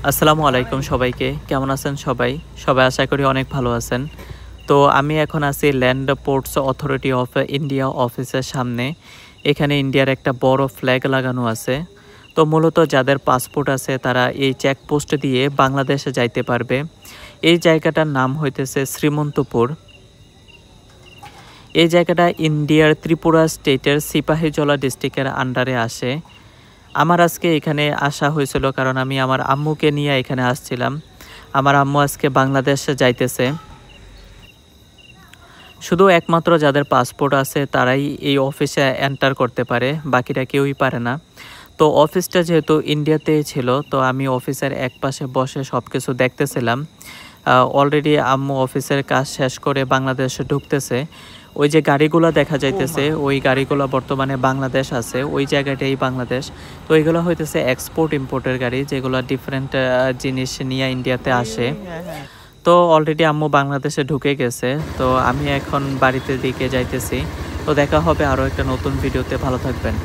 আসসালামু আলাইকুম সবাইকে। কেমন আছেন সবাই? সবাই আশা করি অনেক ভালো আছেন। তো আমি এখন আছি land ports authority of India অফিসের সামনে। এখানে ইন্ডিয়ার একটা বড় ফ্ল্যাগ লাগানো আছে। তো মূলত যাদের পাসপোর্ট আছে তারা এই চেকপোস্ট দিয়ে বাংলাদেশে যাইতে পারবে। এই জায়গাটার নাম হইতেছে শ্রীমন্তপুর। এই জায়গাটা ইন্ডিয়ার ত্রিপুরা স্টেটের সিপাহীজলা ডিস্ট্রিক্টের আন্ডারে আসে। আমার আজকে এখানে আসা হয়েছিল কারণ আমি আমার আম্মুকে নিয়ে এখানে আসছিলাম। আমার আম্মু আজকে বাংলাদেশে যাইতেছে। শুধু একমাত্র যাদের পাসপোর্ট আছে তারাই এই অফিসে এন্টার করতে পারে, বাকিটা কেউই পারে না। তো অফিসটা যেহেতু ইন্ডিয়াতেই ছিল, তো আমি অফিসের একপাশে বসে সব কিছু দেখতেছিলাম। অলরেডি আম্মু অফিসের কাজ শেষ করে বাংলাদেশে ঢুকতেছে। ওই যে গাড়িগুলো দেখা যাইতেছে ওই গাড়িগুলো বর্তমানে বাংলাদেশ আছে, ওই জায়গাটাই বাংলাদেশ। তো এইগুলো হইতেছে এক্সপোর্ট ইম্পোর্টের গাড়ি, যেগুলো ডিফারেন্ট জিনিস নিয়ে ইন্ডিয়াতে আসে। তো অলরেডি আম্মু বাংলাদেশে ঢুকে গেছে। তো আমি এখন বাড়িতে দিকে যাইতেছি। তো দেখা হবে আরও একটা নতুন ভিডিওতে। ভালো থাকবেন।